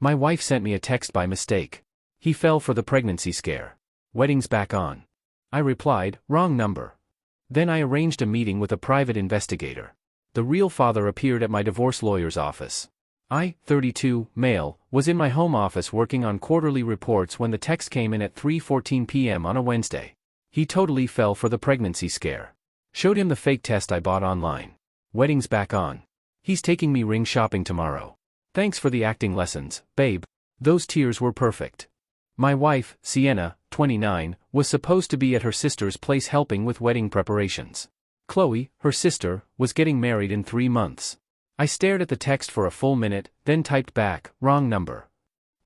My wife sent me a text by mistake. He fell for the pregnancy scare. Wedding's back on. I replied, wrong number. Then I arranged a meeting with a private investigator. The real father appeared at my divorce lawyer's office. I, 32, male, was in my home office working on quarterly reports when the text came in at 3:14 p.m. on a Wednesday. He totally fell for the pregnancy scare. Showed him the fake test I bought online. Wedding's back on. He's taking me ring shopping tomorrow. Thanks for the acting lessons, babe. Those tears were perfect. My wife, Sienna, 29, was supposed to be at her sister's place helping with wedding preparations. Chloe, her sister, was getting married in 3 months. I stared at the text for a full minute, then typed back, wrong number.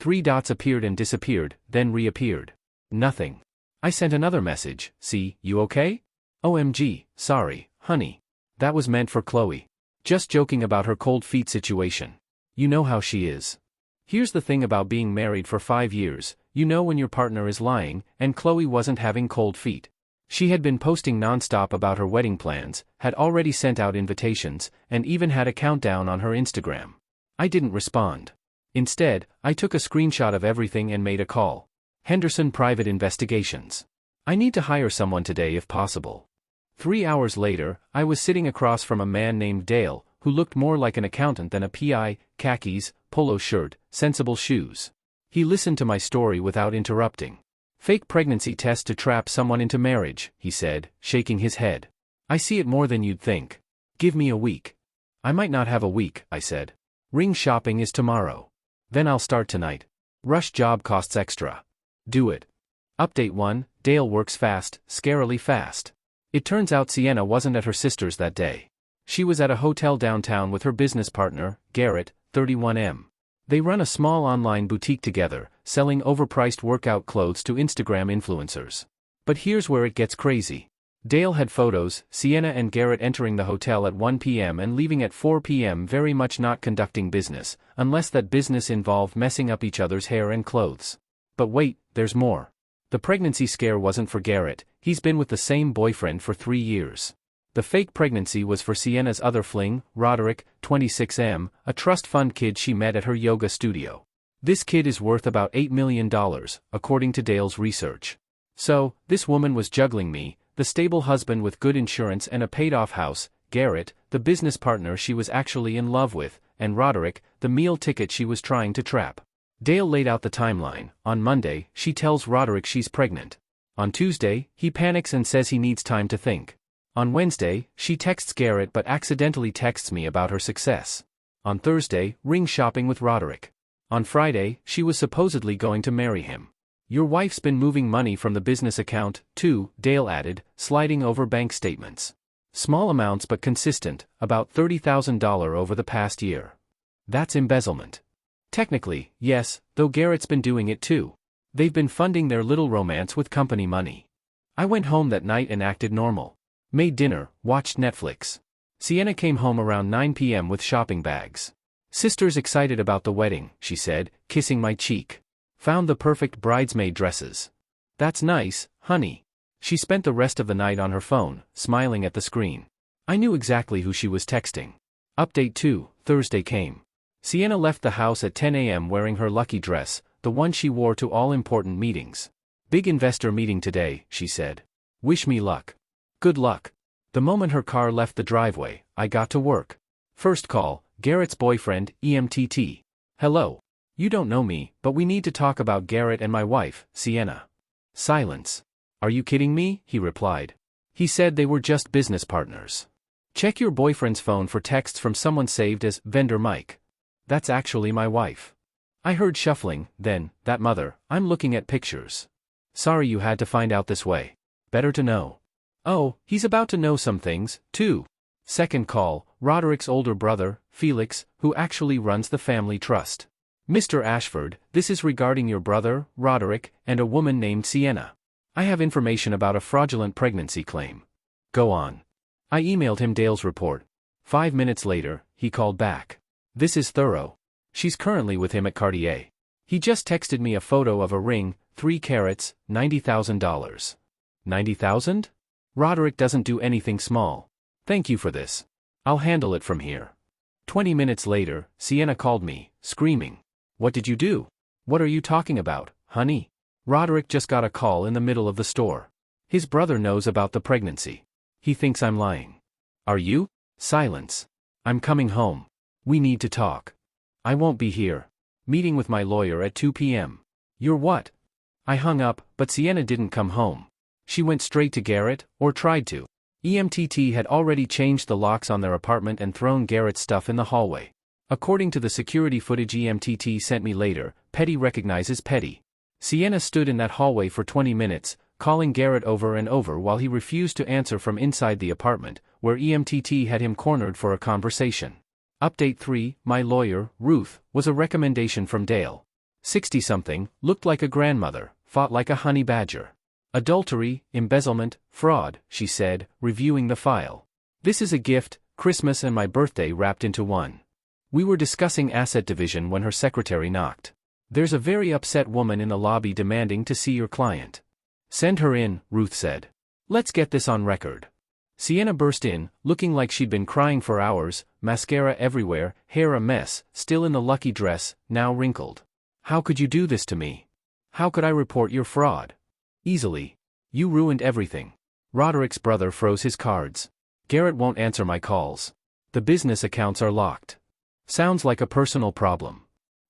3 dots appeared and disappeared, then reappeared. Nothing. I sent another message, see, you okay? OMG, sorry, honey. That was meant for Chloe. Just joking about her cold feet situation. You know how she is. Here's the thing about being married for 5 years, you know when your partner is lying, and Chloe wasn't having cold feet. She had been posting non-stop about her wedding plans, had already sent out invitations, and even had a countdown on her Instagram. I didn't respond. Instead, I took a screenshot of everything and made a call. Henderson Private Investigations. I need to hire someone today if possible. 3 hours later, I was sitting across from a man named Dale, who looked more like an accountant than a PI, khakis, polo shirt, sensible shoes. He listened to my story without interrupting. Fake pregnancy test to trap someone into marriage, he said, shaking his head. I see it more than you'd think. Give me a week. I might not have a week, I said. Ring shopping is tomorrow. Then I'll start tonight. Rush job costs extra. Do it. Update 1, Dale works fast, scarily fast. It turns out Sienna wasn't at her sister's that day. She was at a hotel downtown with her business partner, Garrett, 31M. They run a small online boutique together, selling overpriced workout clothes to Instagram influencers. But here's where it gets crazy. Dale had photos, Sienna and Garrett entering the hotel at 1 p.m. and leaving at 4 p.m. very much not conducting business, unless that business involved messing up each other's hair and clothes. But wait, there's more. The pregnancy scare wasn't for Garrett, he's been with the same boyfriend for 3 years. The fake pregnancy was for Sienna's other fling, Roderick, 26M, a trust fund kid she met at her yoga studio. This kid is worth about $8 million, according to Dale's research. So, this woman was juggling me, the stable husband with good insurance and a paid-off house, Garrett, the business partner she was actually in love with, and Roderick, the meal ticket she was trying to trap. Dale laid out the timeline. On Monday, she tells Roderick she's pregnant. On Tuesday, he panics and says he needs time to think. On Wednesday, she texts Garrett but accidentally texts me about her success. On Thursday, ring shopping with Roderick. On Friday, she was supposedly going to marry him. Your wife's been moving money from the business account, too, Dale added, sliding over bank statements. Small amounts but consistent, about $30,000 over the past year. That's embezzlement. Technically, yes, though Garrett's been doing it too. They've been funding their little romance with company money. I went home that night and acted normal. Made dinner, watched Netflix. Sienna came home around 9 p.m. with shopping bags. Sister's excited about the wedding, she said, kissing my cheek. Found the perfect bridesmaid dresses. That's nice, honey. She spent the rest of the night on her phone, smiling at the screen. I knew exactly who she was texting. Update 2, Thursday came. Sienna left the house at 10 a.m. wearing her lucky dress, the one she wore to all important meetings. Big investor meeting today, she said. Wish me luck. Good luck. The moment her car left the driveway, I got to work. First call, Garrett's boyfriend, EMTT. Hello. You don't know me, but we need to talk about Garrett and my wife, Sienna. Silence. Are you kidding me? He replied. He said they were just business partners. Check your boyfriend's phone for texts from someone saved as Vendor Mike. That's actually my wife. I heard shuffling, then, that mother, I'm looking at pictures. Sorry you had to find out this way. Better to know. Oh, he's about to know some things, too. Second call, Roderick's older brother, Felix, who actually runs the family trust. Mr. Ashford, this is regarding your brother, Roderick, and a woman named Sienna. I have information about a fraudulent pregnancy claim. Go on. I emailed him Dale's report. 5 minutes later, he called back. This is thorough. She's currently with him at Cartier. He just texted me a photo of a ring, 3 carats, $90,000. $90,000? Roderick doesn't do anything small. Thank you for this. I'll handle it from here. 20 minutes later, Sienna called me, screaming. What did you do? What are you talking about, honey? Roderick just got a call in the middle of the store. His brother knows about the pregnancy. He thinks I'm lying. Are you? Silence. I'm coming home. We need to talk. I won't be here. Meeting with my lawyer at 2 p.m. You're what? I hung up, but Sienna didn't come home. She went straight to Garrett, or tried to. EMTT had already changed the locks on their apartment and thrown Garrett's stuff in the hallway. According to the security footage EMTT sent me later, Petty recognizes Petty. Sienna stood in that hallway for 20 minutes, calling Garrett over and over while he refused to answer from inside the apartment, where EMTT had him cornered for a conversation. Update 3, my lawyer, Ruth, was a recommendation from Dale. 60-something, looked like a grandmother, fought like a honey badger. Adultery, embezzlement, fraud, she said, reviewing the file. This is a gift, Christmas and my birthday wrapped into one. We were discussing asset division when her secretary knocked. There's a very upset woman in the lobby demanding to see your client. Send her in, Ruth said. Let's get this on record. Sienna burst in, looking like she'd been crying for hours, mascara everywhere, hair a mess, still in the lucky dress, now wrinkled. How could you do this to me? How could I report your fraud? Easily. You ruined everything. Roderick's brother froze his cards. Garrett won't answer my calls. The business accounts are locked. Sounds like a personal problem.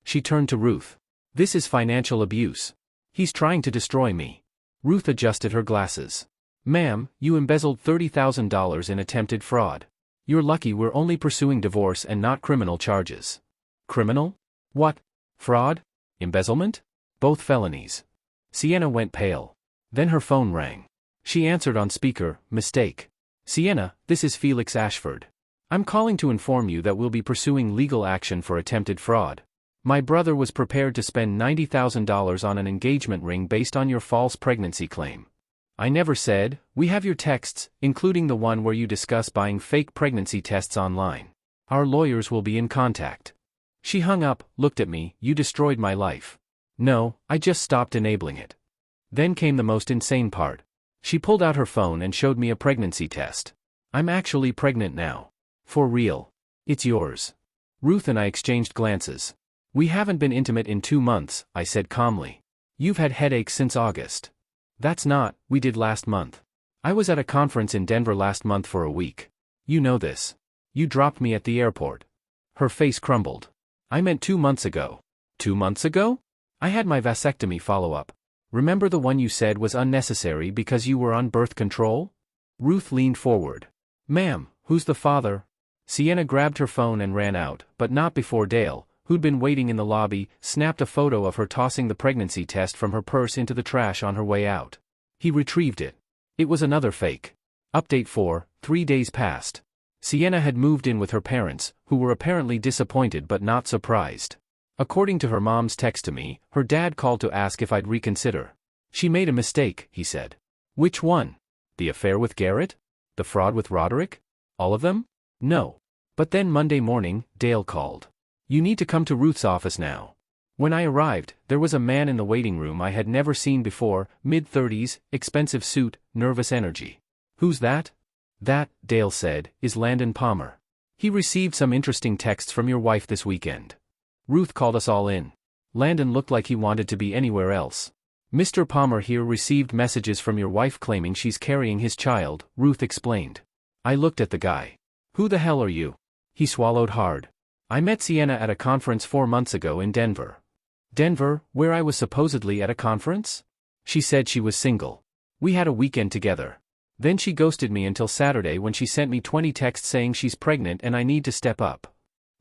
She turned to Ruth. This is financial abuse. He's trying to destroy me. Ruth adjusted her glasses. Ma'am, you embezzled $30,000 in attempted fraud. You're lucky we're only pursuing divorce and not criminal charges. Criminal? What? Fraud? Embezzlement? Both felonies. Sienna went pale. Then her phone rang. She answered on speaker, mistake. Sienna, this is Felix Ashford. I'm calling to inform you that we'll be pursuing legal action for attempted fraud. My brother was prepared to spend $90,000 on an engagement ring based on your false pregnancy claim. I never said. We have your texts, including the one where you discuss buying fake pregnancy tests online. Our lawyers will be in contact. She hung up, looked at me. You destroyed my life. No, I just stopped enabling it. Then came the most insane part. She pulled out her phone and showed me a pregnancy test. I'm actually pregnant now. For real. It's yours. Ruth and I exchanged glances. We haven't been intimate in 2 months, I said calmly. You've had headaches since August. That's not, we did last month. I was at a conference in Denver last month for a week. You know this. You dropped me at the airport. Her face crumbled. I meant 2 months ago. 2 months ago? I had my vasectomy follow-up. Remember the one you said was unnecessary because you were on birth control? Ruth leaned forward. Ma'am, who's the father? Sienna grabbed her phone and ran out, but not before Dale, who'd been waiting in the lobby, snapped a photo of her tossing the pregnancy test from her purse into the trash on her way out. He retrieved it. It was another fake. Update 4, 3 days passed. Sienna had moved in with her parents, who were apparently disappointed but not surprised. According to her mom's text to me, her dad called to ask if I'd reconsider. She made a mistake, he said. Which one? The affair with Garrett? The fraud with Roderick? All of them? No. But then Monday morning, Dale called. You need to come to Ruth's office now. When I arrived, there was a man in the waiting room I had never seen before, mid-30s, expensive suit, nervous energy. Who's that? That, Dale said, is Landon Palmer. He received some interesting texts from your wife this weekend. Ruth called us all in. Landon looked like he wanted to be anywhere else. Mr. Palmer here received messages from your wife claiming she's carrying his child, Ruth explained. I looked at the guy. Who the hell are you? He swallowed hard. I met Sienna at a conference 4 months ago in Denver. Denver, where I was supposedly at a conference? She said she was single. We had a weekend together. Then she ghosted me until Saturday when she sent me 20 texts saying she's pregnant and I need to step up.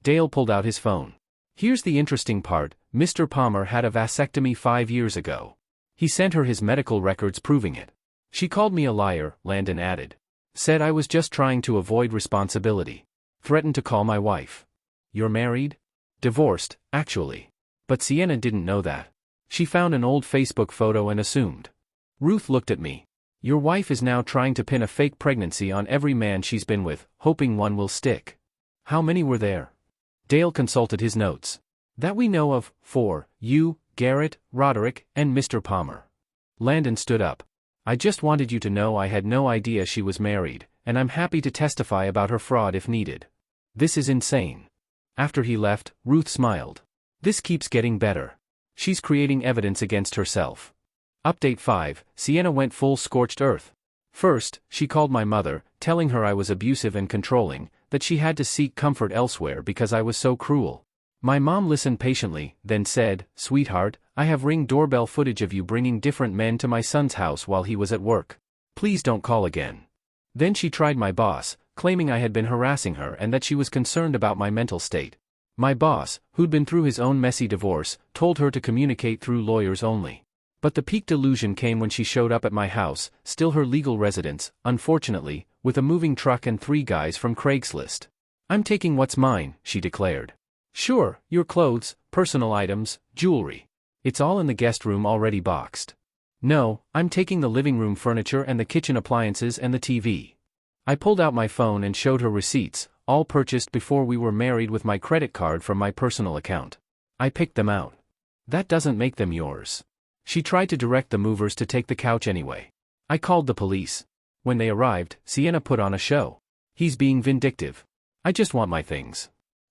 Dale pulled out his phone. Here's the interesting part, Mr. Palmer had a vasectomy 5 years ago. He sent her his medical records proving it. She called me a liar, Landon added. Said I was just trying to avoid responsibility. Threatened to call my wife. You're married? Divorced, actually. But Sienna didn't know that. She found an old Facebook photo and assumed. Ruth looked at me. Your wife is now trying to pin a fake pregnancy on every man she's been with, hoping one will stick. How many were there? Dale consulted his notes. That we know of, 4, you, Garrett, Roderick, and Mr. Palmer. Landon stood up. I just wanted you to know I had no idea she was married, and I'm happy to testify about her fraud if needed. This is insane. After he left, Ruth smiled. This keeps getting better. She's creating evidence against herself. Update 5, Sienna went full scorched earth. First, she called my mother, telling her I was abusive and controlling, that she had to seek comfort elsewhere because I was so cruel. My mom listened patiently, then said, "Sweetheart, I have Ring doorbell footage of you bringing different men to my son's house while he was at work. Please don't call again." Then she tried my boss, claiming I had been harassing her and that she was concerned about my mental state. My boss, who'd been through his own messy divorce, told her to communicate through lawyers only. But the peak delusion came when she showed up at my house, still her legal residence, unfortunately, with a moving truck and 3 guys from Craigslist. "I'm taking what's mine," she declared. "Sure, your clothes, personal items, jewelry. It's all in the guest room already boxed." "No, I'm taking the living room furniture and the kitchen appliances and the TV." I pulled out my phone and showed her receipts, all purchased before we were married with my credit card from my personal account. I picked them out. "That doesn't make them yours." She tried to direct the movers to take the couch anyway. I called the police. When they arrived, Sienna put on a show. "He's being vindictive. I just want my things."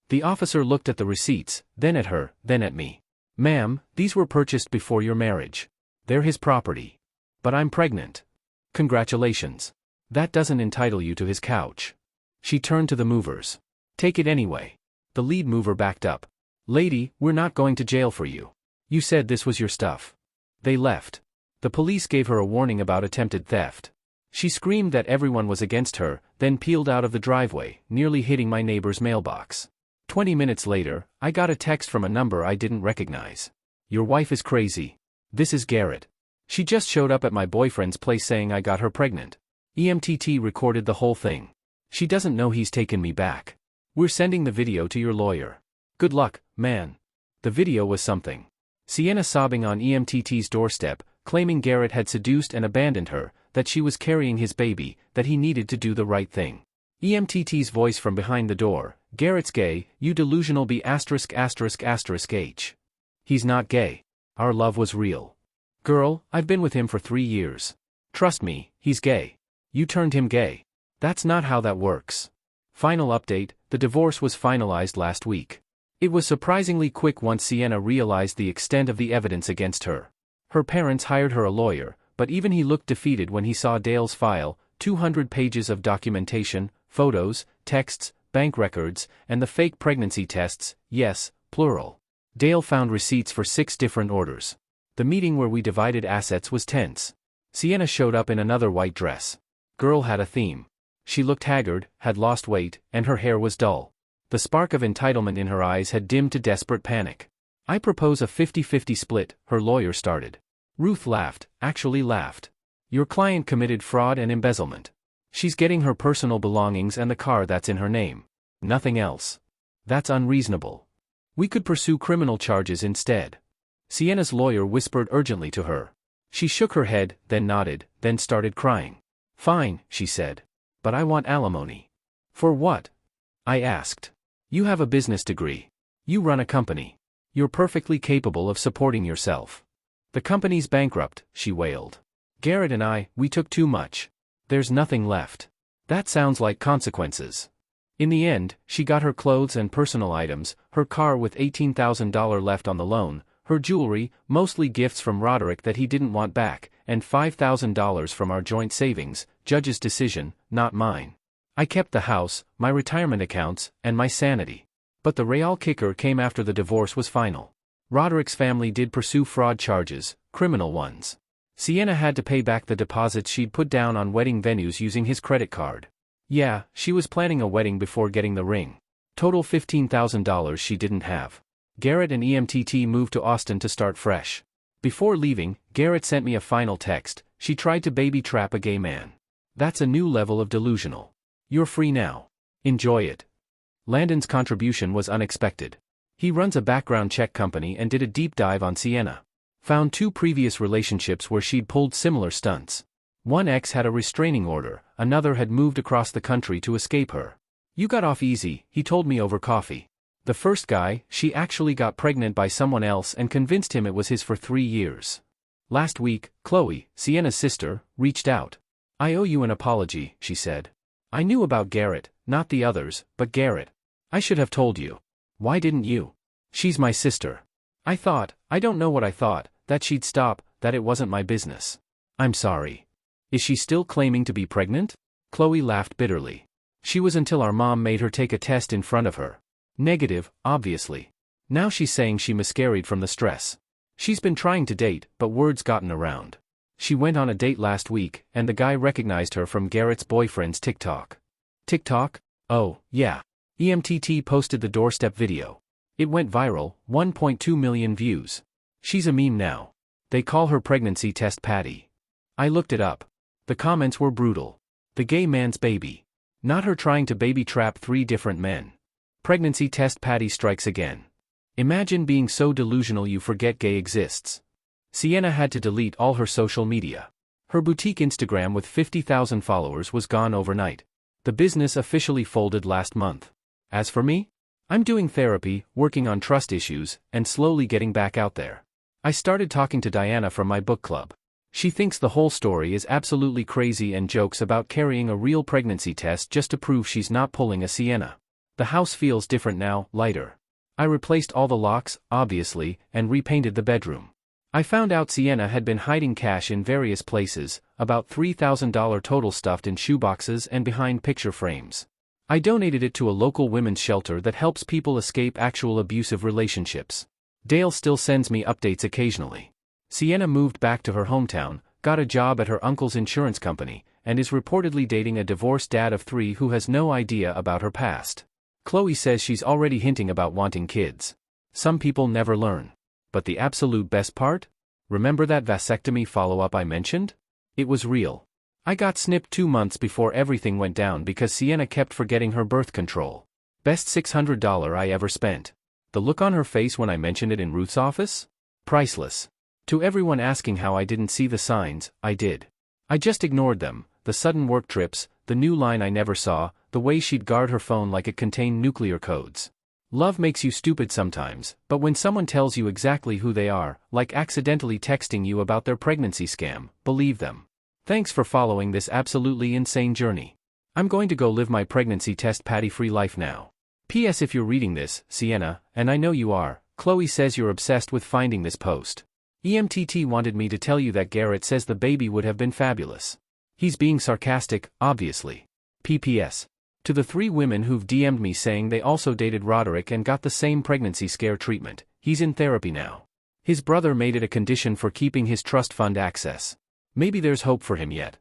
The officer looked at the receipts, then at her, then at me. "Ma'am, these were purchased before your marriage. They're his property. But I'm pregnant." "Congratulations. That doesn't entitle you to his couch." She turned to the movers. "Take it anyway." The lead mover backed up. "Lady, we're not going to jail for you. You said this was your stuff." They left. The police gave her a warning about attempted theft. She screamed that everyone was against her, then peeled out of the driveway, nearly hitting my neighbor's mailbox. 20 minutes later, I got a text from a number I didn't recognize. "Your wife is crazy. This is Garrett. She just showed up at my boyfriend's place saying I got her pregnant. EMTT recorded the whole thing. She doesn't know he's taken me back. We're sending the video to your lawyer. Good luck, man." The video was something. Sienna sobbing on EMTT's doorstep, claiming Garrett had seduced and abandoned her, that she was carrying his baby, that he needed to do the right thing. EMTT's voice from behind the door, "Garrett's gay, you delusional B*************************************************************************************************************************************************************************************************************************************************************************************************************************̈̈ "No, girl, I've been with him for 3 years. Trust me, he's gay. You turned him gay. That's not how that works." Final update, the divorce was finalized last week. It was surprisingly quick once Sienna realized the extent of the evidence against her. Her parents hired her a lawyer, but even he looked defeated when he saw Dale's file, 200 pages of documentation, photos, texts, bank records, and the fake pregnancy tests, yes, plural. Dale found receipts for 6 different orders. The meeting where we divided assets was tense. Sienna showed up in another white dress. Girl had a theme. She looked haggard, had lost weight, and her hair was dull. The spark of entitlement in her eyes had dimmed to desperate panic. "I propose a 50-50 split," her lawyer started. Ruth laughed, actually laughed. "Your client committed fraud and embezzlement. She's getting her personal belongings and the car that's in her name. Nothing else. That's unreasonable. We could pursue criminal charges instead." Sienna's lawyer whispered urgently to her. She shook her head, then nodded, then started crying. "Fine," she said. "But I want alimony." "For what?" I asked. "You have a business degree. You run a company. You're perfectly capable of supporting yourself." "The company's bankrupt," she wailed. "Garrett and we took too much. There's nothing left." "That sounds like consequences." In the end, she got her clothes and personal items, her car with $18,000 left on the loan, her jewelry, mostly gifts from Roderick that he didn't want back, and $5,000 from our joint savings, judge's decision, not mine. I kept the house, my retirement accounts, and my sanity. But the real kicker came after the divorce was final. Roderick's family did pursue fraud charges, criminal ones. Sienna had to pay back the deposits she'd put down on wedding venues using his credit card. Yeah, she was planning a wedding before getting the ring. Total $15,000 she didn't have. Garrett and EMTT moved to Austin to start fresh. Before leaving, Garrett sent me a final text: "She tried to baby trap a gay man. That's a new level of delusional. You're free now. Enjoy it." Landon's contribution was unexpected. He runs a background check company and did a deep dive on Sienna. Found 2 previous relationships where she'd pulled similar stunts. One ex had a restraining order, another had moved across the country to escape her. "You got off easy," he told me over coffee. The first guy, she actually got pregnant by someone else and convinced him it was his for 3 years. Last week, Chloe, Sienna's sister, reached out. "I owe you an apology," she said. "I knew about Garrett, not the others, but Garrett. I should have told you. Why didn't you? She's my sister." I don't know what I thought, that she'd stop, that it wasn't my business. I'm sorry. Is she still claiming to be pregnant? Chloe laughed bitterly. She was until our mom made her take a test in front of her. Negative, obviously. Now she's saying she miscarried from the stress. She's been trying to date, but word's gotten around. She went on a date last week, and the guy recognized her from Garrett's boyfriend's TikTok. TikTok? Oh, yeah. EMTT posted the doorstep video. It went viral, 1.2 million views. She's a meme now. They call her Pregnancy Test Patty. I looked it up. The comments were brutal. The gay man's baby. Not her trying to baby trap 3 different men. Pregnancy Test Patty strikes again. Imagine being so delusional you forget gay exists. Sienna had to delete all her social media. Her boutique Instagram with 50,000 followers was gone overnight. The business officially folded last month. As for me? I'm doing therapy, working on trust issues, and slowly getting back out there. I started talking to Diana from my book club. She thinks the whole story is absolutely crazy and jokes about carrying a real pregnancy test just to prove she's not pulling a Sienna. The house feels different now, lighter. I replaced all the locks, obviously, and repainted the bedroom. I found out Sienna had been hiding cash in various places, about $3,000 total stuffed in shoeboxes and behind picture frames. I donated it to a local women's shelter that helps people escape actual abusive relationships. Dale still sends me updates occasionally. Sienna moved back to her hometown, got a job at her uncle's insurance company, and is reportedly dating a divorced dad of 3 who has no idea about her past. Chloe says she's already hinting about wanting kids. Some people never learn. But the absolute best part? Remember that vasectomy follow-up I mentioned? It was real. I got snipped 2 months before everything went down because Sienna kept forgetting her birth control. Best $600 I ever spent. The look on her face when I mentioned it in Ruth's office? Priceless. To everyone asking how I didn't see the signs, I did. I just ignored them, the sudden work trips, the new line I never saw, the way she'd guard her phone like it contained nuclear codes. Love makes you stupid sometimes, but when someone tells you exactly who they are, like accidentally texting you about their pregnancy scam, believe them. Thanks for following this absolutely insane journey. I'm going to go live my pregnancy test patty-free life now. P.S. If you're reading this, Sienna, and I know you are, Chloe says you're obsessed with finding this post. EMTT wanted me to tell you that Garrett says the baby would have been fabulous. He's being sarcastic, obviously. P.P.S. To the 3 women who've DM'd me saying they also dated Roderick and got the same pregnancy scare treatment, he's in therapy now. His brother made it a condition for keeping his trust fund access. Maybe there's hope for him yet.